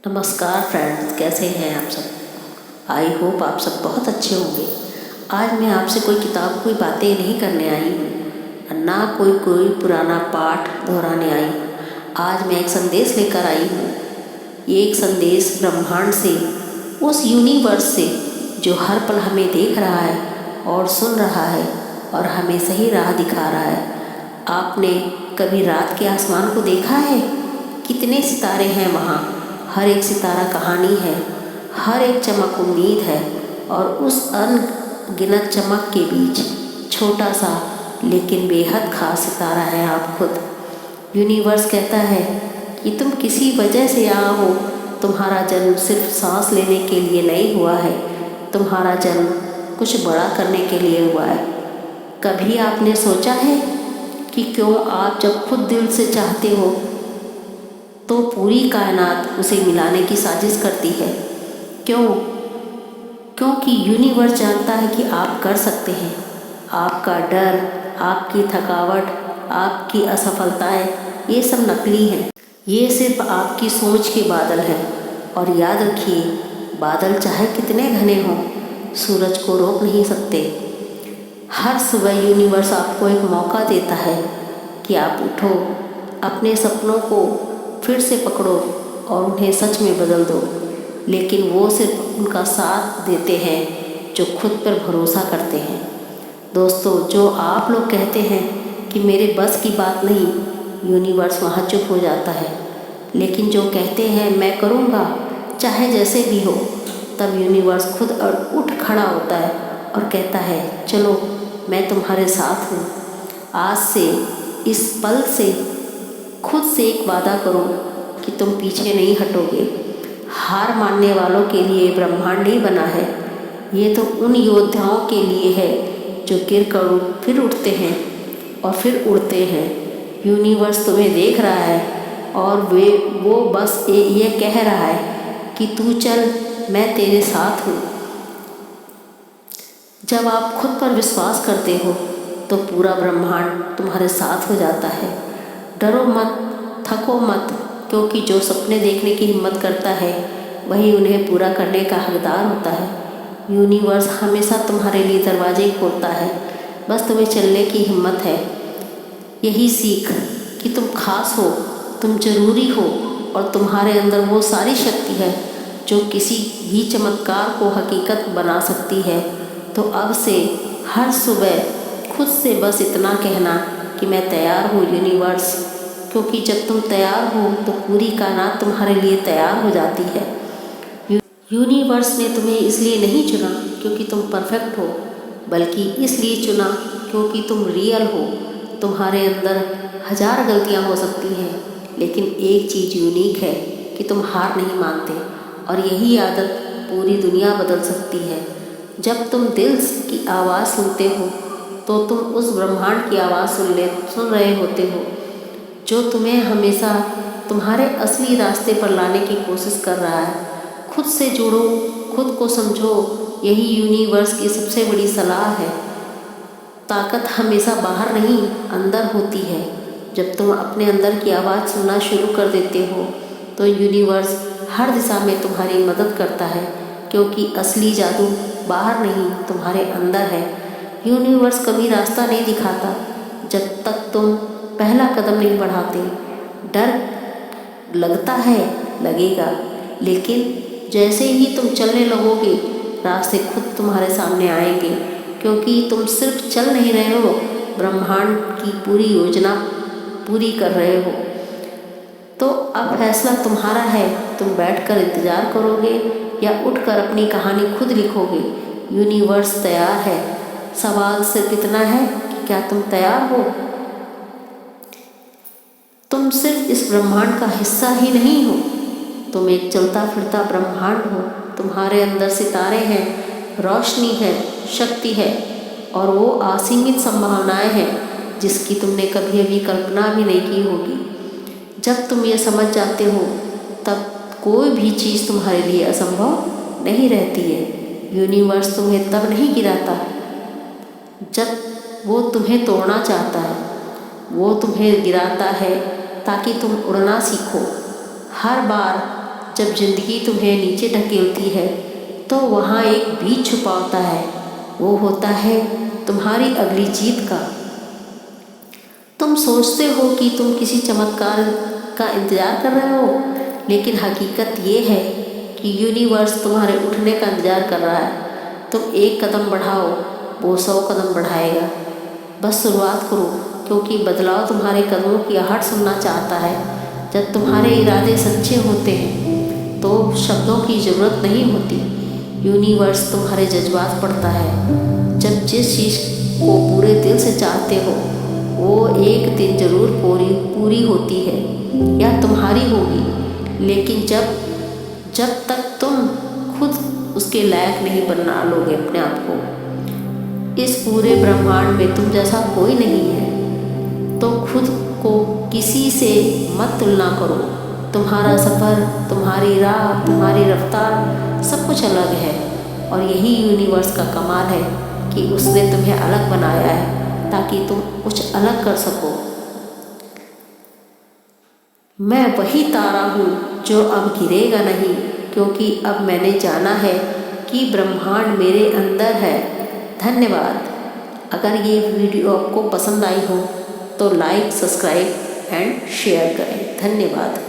नमस्कार फ्रेंड्स, कैसे हैं आप सब। आई होप आप सब बहुत अच्छे होंगे। आज मैं आपसे कोई किताब कोई बातें नहीं करने आई हूँ, ना कोई पुराना पाठ दोहराने आई हूँ। आज मैं एक संदेश लेकर आई हूँ। ये एक संदेश ब्रह्मांड से, उस यूनिवर्स से जो हर पल हमें देख रहा है और सुन रहा है और हमें सही राह दिखा रहा है। आपने कभी रात के आसमान को देखा है? कितने सितारे हैं वहाँ। हर एक सितारा कहानी है, हर एक चमक उम्मीद है। और उस अनगिनत चमक के बीच छोटा सा लेकिन बेहद खास सितारा है आप खुद। यूनिवर्स कहता है कि तुम किसी वजह से यहाँ हो। तुम्हारा जन्म सिर्फ सांस लेने के लिए नहीं हुआ है, तुम्हारा जन्म कुछ बड़ा करने के लिए हुआ है। कभी आपने सोचा है कि क्यों आप जब खुद दिल से चाहते हो तो पूरी कायनात उसे मिलाने की साजिश करती है? क्योंकि यूनिवर्स जानता है कि आप कर सकते हैं। आपका डर, आपकी थकावट, आपकी असफलताएं, ये सब नकली हैं। ये सिर्फ आपकी सोच के बादल हैं। और याद रखिए, बादल चाहे कितने घने हों, सूरज को रोक नहीं सकते। हर सुबह यूनिवर्स आपको एक मौका देता है कि आप उठो, अपने सपनों को फिर से पकड़ो और उन्हें सच में बदल दो। लेकिन वो सिर्फ उनका साथ देते हैं जो खुद पर भरोसा करते हैं। दोस्तों, जो आप लोग कहते हैं कि मेरे बस की बात नहीं, यूनिवर्स वहाँ चुप हो जाता है। लेकिन जो कहते हैं मैं करूँगा चाहे जैसे भी हो, तब यूनिवर्स खुद उठ खड़ा होता है और कहता है चलो, मैं तुम्हारे साथ हूँ। आज से, इस पल से खुद से एक वादा करो कि तुम पीछे नहीं हटोगे। हार मानने वालों के लिए ब्रह्मांड नहीं बना है, ये तो उन योद्धाओं के लिए है जो गिर कर फिर उठते हैं और फिर उड़ते हैं। यूनिवर्स तुम्हें देख रहा है और वो बस ये कह रहा है कि तू चल, मैं तेरे साथ हूँ। जब आप खुद पर विश्वास करते हो तो पूरा ब्रह्मांड तुम्हारे साथ हो जाता है। डरो मत, थको मत, क्योंकि जो सपने देखने की हिम्मत करता है वही उन्हें पूरा करने का हकदार होता है। यूनिवर्स हमेशा तुम्हारे लिए दरवाजे खोलता है, बस तुम्हें चलने की हिम्मत है। यही सीख कि तुम खास हो, तुम ज़रूरी हो और तुम्हारे अंदर वो सारी शक्ति है जो किसी भी चमत्कार को हकीकत बना सकती है। तो अब से हर सुबह खुद से बस इतना कहना कि मैं तैयार हूँ यूनिवर्स, क्योंकि जब तुम तैयार हो तो पूरी कायनात तुम्हारे लिए तैयार हो जाती है। यूनिवर्स ने तुम्हें इसलिए नहीं चुना क्योंकि तुम परफेक्ट हो, बल्कि इसलिए चुना क्योंकि तुम रियल हो। तुम्हारे अंदर हजार गलतियाँ हो सकती हैं, लेकिन एक चीज़ यूनिक है कि तुम हार नहीं मानते। और यही आदत पूरी दुनिया बदल सकती है। जब तुम दिल की आवाज़ सुनते हो तो तुम उस ब्रह्मांड की आवाज़ सुन रहे होते हो जो तुम्हें हमेशा तुम्हारे असली रास्ते पर लाने की कोशिश कर रहा है। खुद से जुड़ो, खुद को समझो, यही यूनिवर्स की सबसे बड़ी सलाह है। ताकत हमेशा बाहर नहीं, अंदर होती है। जब तुम अपने अंदर की आवाज़ सुनना शुरू कर देते हो तो यूनिवर्स हर दिशा में तुम्हारी मदद करता है, क्योंकि असली जादू बाहर नहीं, तुम्हारे अंदर है। यूनिवर्स कभी रास्ता नहीं दिखाता जब तक तुम पहला कदम नहीं बढ़ाते। डर लगता है, लगेगा, लेकिन जैसे ही तुम चलने लगोगे रास्ते खुद तुम्हारे सामने आएंगे, क्योंकि तुम सिर्फ चल नहीं रहे हो, ब्रह्मांड की पूरी योजना पूरी कर रहे हो। तो अब फैसला तुम्हारा है, तुम बैठकर इंतज़ार करोगे या उठकर अपनी कहानी खुद लिखोगे। यूनिवर्स तैयार है, सवाल सिर्फ इतना है कि क्या तुम तैयार हो। तुम सिर्फ इस ब्रह्मांड का हिस्सा ही नहीं हो, तुम एक चलता फिरता ब्रह्मांड हो। तुम्हारे अंदर सितारे हैं, रोशनी है, शक्ति है और वो असीमित संभावनाएं हैं जिसकी तुमने कभी अभी कल्पना भी नहीं की होगी। जब तुम ये समझ जाते हो तब कोई भी चीज़ तुम्हारे लिए असंभव नहीं रहती है। यूनिवर्स तुम्हें तब नहीं गिराता जब वो तुम्हें तोड़ना चाहता है, वो तुम्हें गिराता है ताकि तुम उड़ना सीखो। हर बार जब ज़िंदगी तुम्हें नीचे ढकेलती है तो वहाँ एक बीज छुपा होता है, वो होता है तुम्हारी अगली जीत का। तुम सोचते हो कि तुम किसी चमत्कार का इंतज़ार कर रहे हो, लेकिन हकीकत ये है कि यूनिवर्स तुम्हारे उठने का इंतज़ार कर रहा है। तुम एक कदम बढ़ाओ, वो 100 कदम बढ़ाएगा। बस शुरुआत करो, क्योंकि बदलाव तुम्हारे कदमों की आहट सुनना चाहता है। जब तुम्हारे इरादे सच्चे होते हैं तो शब्दों की ज़रूरत नहीं होती, यूनिवर्स तुम्हारे जज्बात पढ़ता है। जब जिस चीज़ को पूरे दिल से चाहते हो वो एक दिन ज़रूर पूरी होती है या तुम्हारी होगी, लेकिन जब तक तुम खुद उसके लायक नहीं बना लोगे अपने आप को। इस पूरे ब्रह्मांड में तुम जैसा कोई नहीं है, तो खुद को किसी से मत तुलना करो। तुम्हारा सफ़र, तुम्हारी राह, तुम्हारी रफ्तार सब कुछ अलग है, और यही यूनिवर्स का कमाल है कि उसने तुम्हें अलग बनाया है ताकि तुम कुछ अलग कर सको। मैं वही तारा हूँ जो अब गिरेगा नहीं, क्योंकि अब मैंने जाना है कि ब्रह्मांड मेरे अंदर है। धन्यवाद। अगर ये वीडियो आपको पसंद आई हो तो लाइक, सब्सक्राइब एंड शेयर करें। धन्यवाद।